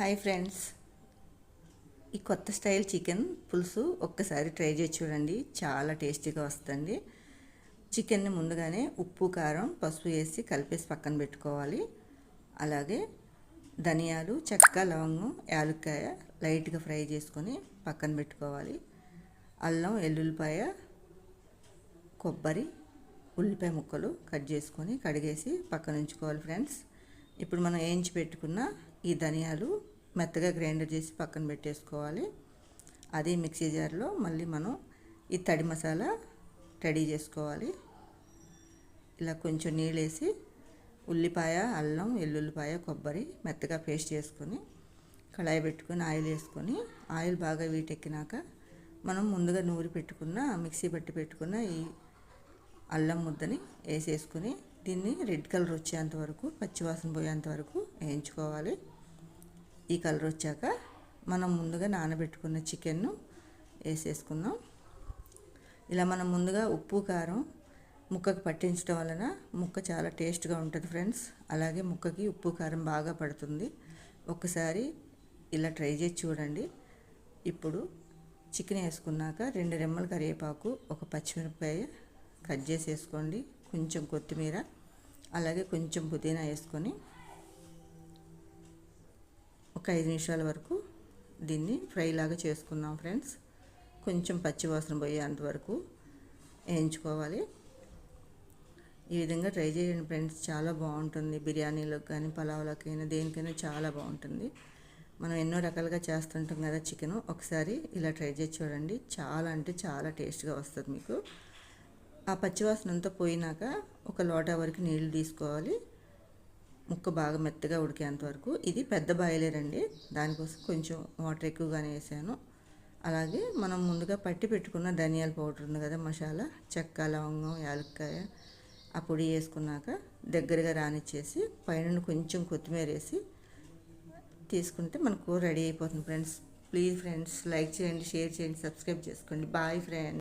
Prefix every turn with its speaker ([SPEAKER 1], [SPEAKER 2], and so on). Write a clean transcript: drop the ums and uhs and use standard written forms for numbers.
[SPEAKER 1] Hi friends, ఈ కొత్త style chicken పులుసు ఒక్కసారి ట్రై చేసి చూడండి. చాలా టేస్టీగా వస్తుంది. చికెన్ని ముందుగానే ఉప్పు, కారం, పసుపు వేసి కలిపేసి పక్కన పెట్టుకోవాలి. అలాగే ధనియాలు, చెక్క, లవంగం, యాలక్కాయ లైట్గా ఫ్రై చేసుకొని పక్కన పెట్టుకోవాలి. అల్లం, ఎల్లుల్లిపాయ, కొబ్బరి, ఉల్లిపాయ ముక్కలు కట్ చేసుకొని కడిగేసి పక్కన ఉంచుకోవాలి ఫ్రెండ్స్. ఇప్పుడు మనం వేయించి పెట్టుకున్న ఈ ధనియాలు మెత్తగా గ్రైండర్ చేసి పక్కన పెట్టేసుకోవాలి. అదే మిక్సీ జార్లో మళ్ళీ మనం ఈ తడి మసాలా రెడీ చేసుకోవాలి. ఇలా కొంచెం నీళ్ళు వేసి ఉల్లిపాయ, అల్లం, ఎల్లుల్లిపాయ, కొబ్బరి మెత్తగా పేస్ట్ చేసుకొని కళాయి పెట్టుకొని ఆయిల్ వేసుకొని ఆయిల్ బాగా వీటెక్కినాక మనం ముందుగా నూరి పెట్టుకున్న మిక్సీ పట్టి పెట్టుకున్న ఈ అల్లం ముద్దని వేసేసుకొని దీన్ని రెడ్ కలర్ వచ్చేంత వరకు, పచ్చివాసన పోయేంత వరకు వేయించుకోవాలి. ఈ కలర్ వచ్చాక మనం ముందుగా నానబెట్టుకున్న చికెన్ను వేసేసుకుందాం. ఇలా మనం ముందుగా ఉప్పు, కారం ముక్కకు పట్టించడం వలన ముక్క చాలా టేస్ట్గా ఉంటుంది ఫ్రెండ్స్. అలాగే ముక్కకి ఉప్పు, కారం బాగా పడుతుంది. ఒక్కసారి ఇలా ట్రై చేసి చూడండి. ఇప్పుడు చికెన్ వేసుకున్నాక 2 రెమ్మల కరివేపాకు, ఒక పచ్చిమిరపకాయ కట్ చేసి వేసుకోండి. కొంచెం కొత్తిమీర, అలాగే కొంచెం పుదీనా వేసుకొని ఒక 5 నిమిషాల వరకు దీన్ని ఫ్రై లాగా చేసుకుందాం ఫ్రెండ్స్. కొంచెం పచ్చివాసన పోయేంత వరకు వేయించుకోవాలి. ఈ విధంగా ట్రై చేయండి ఫ్రెండ్స్, చాలా బాగుంటుంది. బిర్యానీలోకి కానీ, పలావులకైనా, దేనికైనా చాలా బాగుంటుంది. మనం ఎన్నో రకాలుగా చేస్తుంటాం కదా చికెను. ఒకసారి ఇలా ట్రై చేసి చూడండి. చాలా అంటే చాలా టేస్ట్గా వస్తుంది మీకు. ఆ పచ్చివాసన అంతా పోయినాక ఒక లోటా వరకు నీళ్ళు తీసుకోవాలి. ముక్క బాగా మెత్తగా ఉడికేంత వరకు. ఇది పెద్ద బాయిలర్ అండి, దానికోసం కొంచెం వాటర్ ఎక్కువగానే వేసాను. అలాగే మనం ముందుగా పట్టి పెట్టుకున్న ధనియాల పౌడర్ ఉంది కదా, మసాలా, చెక్క, లవంగం, యాలక్కాయ, ఆ పొడి వేసుకున్నాక దగ్గరగా రానిచ్చేసి పైన కొంచెం కొత్తిమీర వేసి తీసుకుంటే మన కూర రెడీ అయిపోతుంది ఫ్రెండ్స్. ప్లీజ్ ఫ్రెండ్స్, లైక్ చేయండి, షేర్ చేయండి, సబ్స్క్రైబ్ చేసుకోండి. Bye friends.